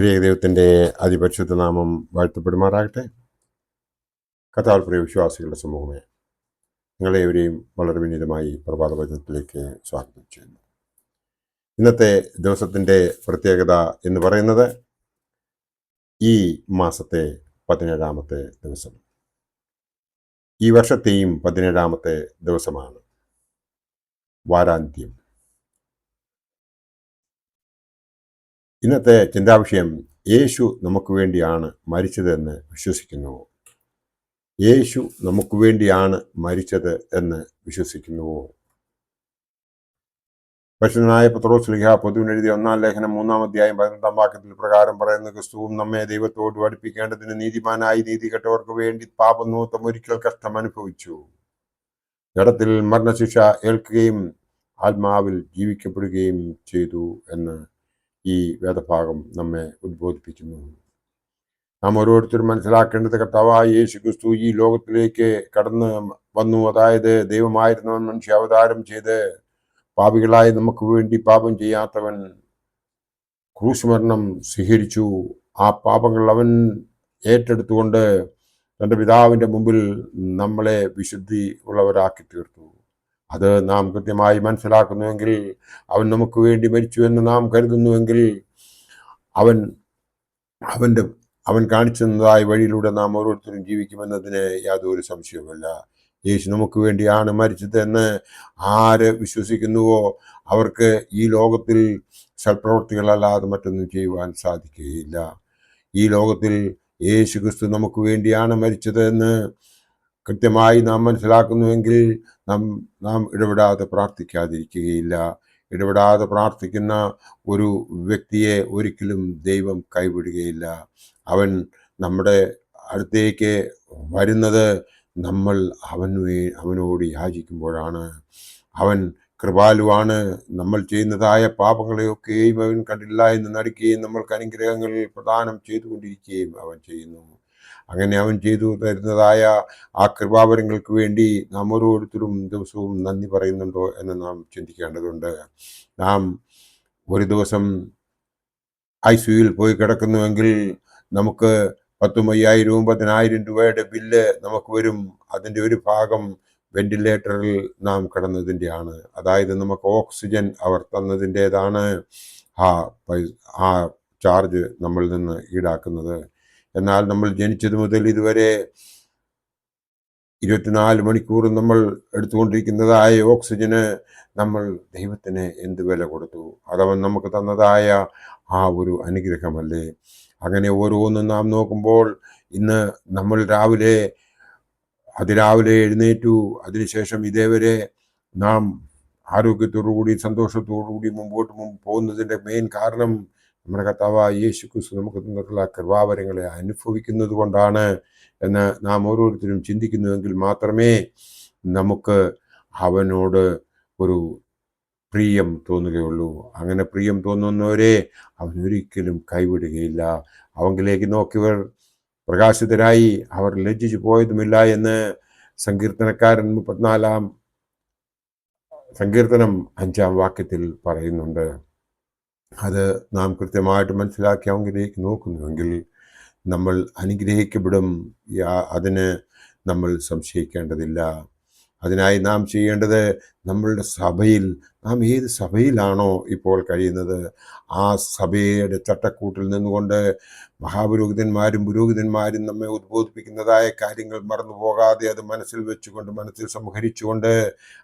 ദൈവത്തിൻ്റെ അതിപരിശുദ്ധ നാമം വാഴ്ത്തപ്പെടുമാറാകട്ടെ. കർത്താവിൽ പ്രിയ വിശ്വാസികളുടെ സമൂഹമേ, നിങ്ങളെവരെയും വളരെ വിനീതമായി പ്രഭാത വചനത്തിലേക്ക് സ്വാഗതം ചെയ്യുന്നു. ഇന്നത്തെ ദിവസത്തിൻ്റെ പ്രത്യേകത എന്ന് പറയുന്നത് ഈ മാസത്തെ 17-ാമത്തെ ദിവസം, ഈ വർഷത്തെയും 17-ാമത്തെ ദിവസമാണ്, വാരാന്ത്യം. ഇന്നത്തെ ചിന്താവിഷയം: യേശു നമുക്ക് വേണ്ടിയാണ് മരിച്ചതെന്ന് വിശ്വസിക്കുന്നുവോ? യേശു നമുക്ക് വേണ്ടിയാണ് മരിച്ചത് എന്ന് വിശ്വസിക്കുന്നുവോ? പരിശുദ്ധനായ പത്രോസ് ശ്ലീഹാ പൊതുവിനെഴുതിയ 1-ാം ലേഖനം 3-ാം അധ്യായം 18-ാം വാക്യത്തിൽ പ്രകാരം പറയുന്ന: ക്രിസ്തുവും നമ്മെ ദൈവത്തോട് അടുപ്പിക്കേണ്ടതിന് നീതിമാനായി നീതികെട്ടവർക്ക് വേണ്ടി പാപനിമിത്തം ഒരിക്കൽ കഷ്ടം അനുഭവിച്ചു, ജഡത്തിൽ മരണശിക്ഷ ഏൽക്കുകയും ആത്മാവിൽ ജീവിക്കപ്പെടുകയും ചെയ്തു എന്ന് ഈ വേദഭാഗം നമ്മെ ഉദ്ബോധിപ്പിക്കുന്നു. നാം ഓരോരുത്തരും മനസ്സിലാക്കേണ്ടത്, കർത്താവായ യേശു ക്രിസ്തു ഈ ലോകത്തിലേക്ക് കടന്നു വന്നു. അതായത് ദൈവമായിരുന്നവൻ മനുഷ്യാവതാരം ചെയ്ത് പാപികളായി നമുക്ക് വേണ്ടി പാപം ചെയ്യാത്തവൻ ക്രൂശുമരണം സ്വീകരിച്ചു. ആ പാപങ്ങൾ അവൻ ഏറ്റെടുത്തുകൊണ്ട് തൻ്റെ പിതാവിൻ്റെ മുമ്പിൽ നമ്മളെ വിശുദ്ധി ഉള്ളവരാക്കി തീർത്തു. അത് നാം കൃത്യമായി മനസ്സിലാക്കുന്നുവെങ്കിൽ, അവൻ നമുക്ക് വേണ്ടി മരിച്ചു എന്ന് നാം കരുതുന്നുവെങ്കിൽ, അവൻ കാണിച്ചു തന്നതായ വഴിയിലൂടെ നാം ഓരോരുത്തരും ജീവിക്കുമെന്നതിന് യാതൊരു സംശയവുമില്ല. യേശു നമുക്ക് വേണ്ടിയാണ് മരിച്ചത് എന്ന് ആര് വിശ്വസിക്കുന്നുവോ അവർക്ക് ഈ ലോകത്തിൽ സൽപ്രവൃത്തികളല്ലാതെ മറ്റൊന്നും ചെയ്യുവാൻ സാധിക്കുകയില്ല. ഈ ലോകത്തിൽ യേശു ക്രിസ്തു നമുക്ക് വേണ്ടിയാണ് മരിച്ചത് എന്ന് കൃത്യമായി നാം മനസ്സിലാക്കുന്നുവെങ്കിൽ നാം ഇടപെടാതെ പ്രാർത്ഥിക്കാതിരിക്കുകയില്ല. ഇടപെടാതെ പ്രാർത്ഥിക്കുന്ന ഒരു വ്യക്തിയെ ഒരിക്കലും ദൈവം കൈവിടുകയില്ല. അവൻ നമ്മുടെ അടുത്തേക്ക് വരുന്നത് നമ്മൾ അവനോട് യാചിക്കുമ്പോഴാണ്. അവൻ കൃപാലുവാണ്. നമ്മൾ ചെയ്യുന്നതായ പാപങ്ങളെയൊക്കെയും അവൻ കണ്ടില്ല എന്ന് നടിക്കുകയും നമ്മൾക്ക് അനുഗ്രഹങ്ങൾ പ്രദാനം ചെയ്തുകൊണ്ടിരിക്കുകയും അവൻ ചെയ്യുന്നു. അങ്ങനെ അവൻ ചെയ്തു തരുന്നതായ ആ കൃപാവരങ്ങൾക്ക് വേണ്ടി നാം ഓരോരുത്തരും ദിവസവും നന്ദി പറയുന്നുണ്ടോ എന്ന് നാം ചിന്തിക്കേണ്ടതുണ്ട്. നാം ഒരു ദിവസം ICUയിൽ പോയി കിടക്കുന്നുവെങ്കിൽ നമുക്ക് 10,000-50,000 10,000 രൂപയുടെ ബില്ല് നമുക്ക് വരും. അതിൻ്റെ ഒരു ഭാഗം വെന്റിലേറ്ററിൽ നാം കിടന്നതിൻ്റെയാണ്. അതായത് നമുക്ക് ഓക്സിജൻ അവർ തന്നതിൻ്റേതാണ് ആ ചാർജ് നമ്മളിൽ നിന്ന് ഈടാക്കുന്നത്. എന്നാൽ നമ്മൾ ജനിച്ചത് മുതൽ ഇതുവരെ 24 മണിക്കൂറും നമ്മൾ എടുത്തുകൊണ്ടിരിക്കുന്നതായ ഓക്സിജന് നമ്മൾ ദൈവത്തിന് എന്ത് വില കൊടുത്തു? അതവൻ നമുക്ക് തന്നതായ ആ ഒരു അനുഗ്രഹമല്ലേ? അങ്ങനെ ഓരോന്നും നാം നോക്കുമ്പോൾ, ഇന്ന് നമ്മൾ അതിരാവിലെ എഴുന്നേറ്റു. അതിനുശേഷം ഇതേവരെ നാം ആരോഗ്യത്തോടുകൂടി സന്തോഷത്തോടുകൂടി മുമ്പോട്ട് പോകുന്നതിൻ്റെ മെയിൻ കാരണം നമ്മുടെ കർത്താവായ യേശു ക്രിസ്തു നമുക്ക് തന്നിട്ടുള്ള കൃപാവരങ്ങളെ അനുഭവിക്കുന്നത് കൊണ്ടാണ് എന്ന് നാം ഓരോരുത്തരും ചിന്തിക്കുന്നുവെങ്കിൽ മാത്രമേ നമുക്ക് അവനോട് ഒരു പ്രിയം തോന്നുകയുള്ളൂ. അങ്ങനെ പ്രിയം തോന്നുന്നവരെ അവൻ ഒരിക്കലും കൈവിടുകയില്ല. അവങ്കിലേക്ക് നോക്കിയവർ പ്രകാശിതരായി, അവർ ലജ്ജിച്ചു പോയതുമില്ല എന്ന് സങ്കീർത്തനക്കാരൻ 34-ാം സങ്കീർത്തനം 5-ാം വാക്യത്തിൽ പറയുന്നുണ്ട്. അത് നാം കൃത്യമായിട്ട് മനസ്സിലാക്കി അവങ്കിലേക്ക് നോക്കുന്നുവെങ്കിൽ നമ്മൾ അനുഗ്രഹിക്കപ്പെടും. അതിന് നമ്മൾ സംശയിക്കേണ്ടതില്ല. അതിനായി നാം ചെയ്യേണ്ടത്, നമ്മളുടെ സഭയിൽ നാം ഏത് സഭയിലാണോ ഇപ്പോൾ കഴിയുന്നത്, ആ സഭയുടെ ചട്ടക്കൂട്ടിൽ നിന്നുകൊണ്ട് മഹാപുരോഹിതന്മാരും പുരോഹിതന്മാരും നമ്മെ ഉദ്ബോധിപ്പിക്കുന്നതായ കാര്യങ്ങൾ മറന്നു പോകാതെ അത് മനസ്സിൽ വെച്ചുകൊണ്ട്, മനസ്സിൽ സംഹരിച്ചുകൊണ്ട്,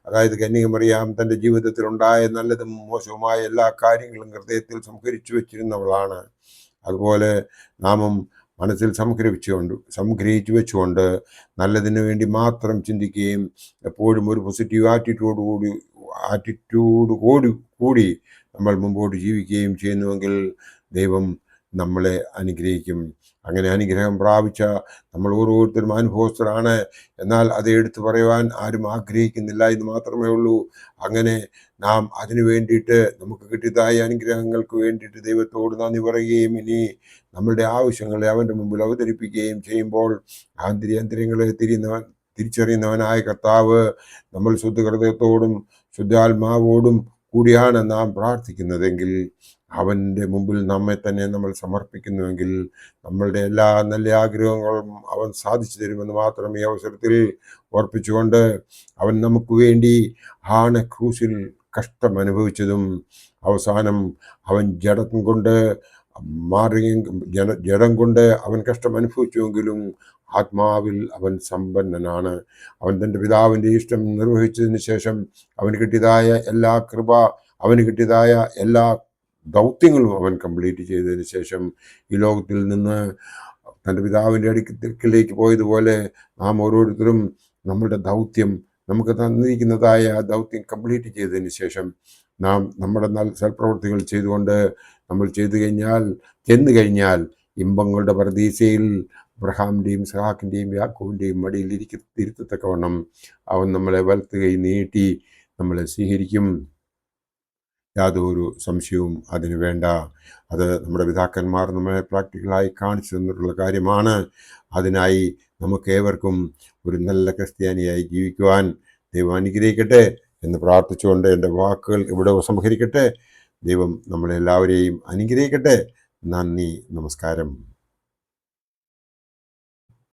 അതായത് കന്യകമറിയാം തൻ്റെ ജീവിതത്തിൽ ഉണ്ടായ നല്ലതും മോശവുമായ എല്ലാ കാര്യങ്ങളും ഹൃദയത്തിൽ സംഹരിച്ചു വെച്ചിരുന്നവളാണ്. അതുപോലെ നാമും മനസ്സിൽ സംഗ്രഹിച്ചു വെച്ചുകൊണ്ട് നല്ലതിനു വേണ്ടി മാത്രം ചിന്തിക്കുകയും എപ്പോഴും ഒരു പോസിറ്റീവ് ആറ്റിറ്റ്യൂഡ് കൂടി നമ്മൾ മുമ്പോട്ട് ജീവിക്കുകയും ചെയ്യുന്നുവെങ്കിൽ ദൈവം നമ്മളെ അനുഗ്രഹിക്കും. അങ്ങനെ അനുഗ്രഹം പ്രാപിച്ച നമ്മൾ ഓരോരുത്തരും അനുഭവസ്ഥരാണ്. എന്നാൽ അത് എടുത്തു പറയുവാൻ ആരും ആഗ്രഹിക്കുന്നില്ല എന്ന് മാത്രമേ ഉള്ളൂ. അങ്ങനെ നാം അതിനു വേണ്ടിയിട്ട്, നമുക്ക് കിട്ടിയതായ അനുഗ്രഹങ്ങൾക്ക് വേണ്ടിയിട്ട് ദൈവത്തോട് നന്ദി പറയുകയും ഇനി നമ്മളുടെ ആവശ്യങ്ങളെ അവൻ്റെ മുമ്പിൽ അവതരിപ്പിക്കുകയും ചെയ്യുമ്പോൾ ആന്തരികങ്ങളെ തിരിച്ചറിയുന്നവനായ കർത്താവ് നമ്മൾ ശുദ്ധ ഹൃദയത്തോടും ശുദ്ധാത്മാവോടും കൂടിയാണ് നാം പ്രാർത്ഥിക്കുന്നതെങ്കിൽ അവൻ്റെ മുമ്പിൽ നമ്മെ തന്നെ നമ്മൾ സമർപ്പിക്കുന്നുവെങ്കിൽ നമ്മളുടെ എല്ലാ നല്ല ആഗ്രഹങ്ങളും അവൻ സാധിച്ചു തരുമെന്ന് മാത്രം ഈ അവസരത്തിൽ ഓർപ്പിച്ചുകൊണ്ട്, അവൻ നമുക്ക് വേണ്ടി ക്രൂശിൽ കഷ്ടം അനുഭവിച്ചതും അവസാനം അവൻ ജഡം കൊണ്ട് അവൻ കഷ്ടം അനുഭവിച്ചുവെങ്കിലും ആത്മാവിൽ അവൻ സമ്പന്നനാണ്. അവൻ തൻ്റെ പിതാവിൻ്റെ ഇഷ്ടം നിർവഹിച്ചതിന് ശേഷം അവന് കിട്ടിയതായ എല്ലാ അവന് കിട്ടിയതായ എല്ലാ ദൗത്യങ്ങളും അവൻ കംപ്ലീറ്റ് ചെയ്തതിന് ശേഷം ഈ ലോകത്തിൽ നിന്ന് തൻ്റെ പിതാവിൻ്റെ അടുക്കിലേക്ക് പോയതുപോലെ നാം ഓരോരുത്തരും നമ്മുടെ ദൗത്യം, നമുക്ക് തന്നിരിക്കുന്നതായ ദൗത്യം കംപ്ലീറ്റ് ചെയ്തതിന് ശേഷം നാം നമ്മുടെ സൽപ്രവൃത്തികൾ ചെയ്തുകൊണ്ട് നമ്മൾ ചെന്നു കഴിഞ്ഞാൽ ഇമ്പങ്ങളുടെ പരദീസയിൽ അബ്രഹാമിൻ്റെയും ഇസ്ഹാക്കിൻ്റെയും യാക്കോബിൻ്റെയും മടിയിൽ ഇരുത്തത്തക്കവണ്ണം അവൻ നമ്മളെ വലത്ത് കൈ നീട്ടി നമ്മളെ സ്വീകരിക്കും. യാതൊരു സംശയവും അതിന് വേണ്ട. അത് നമ്മുടെ പിതാക്കന്മാർ നമ്മളെ പ്രാക്ടിക്കലായി കാണിച്ചു തന്നിട്ടുള്ള കാര്യമാണ്. അതിനായി നമുക്കേവർക്കും ഒരു നല്ല ക്രിസ്ത്യാനിയായി ജീവിക്കുവാൻ ദൈവം അനുഗ്രഹിക്കട്ടെ എന്ന് പ്രാർത്ഥിച്ചുകൊണ്ട് എൻ്റെ വാക്കുകൾ ഇവിടെ ഉപസംഹരിക്കട്ടെ. ദൈവം നമ്മളെല്ലാവരെയും അനുഗ്രഹിക്കട്ടെ. നന്ദി, നമസ്കാരം.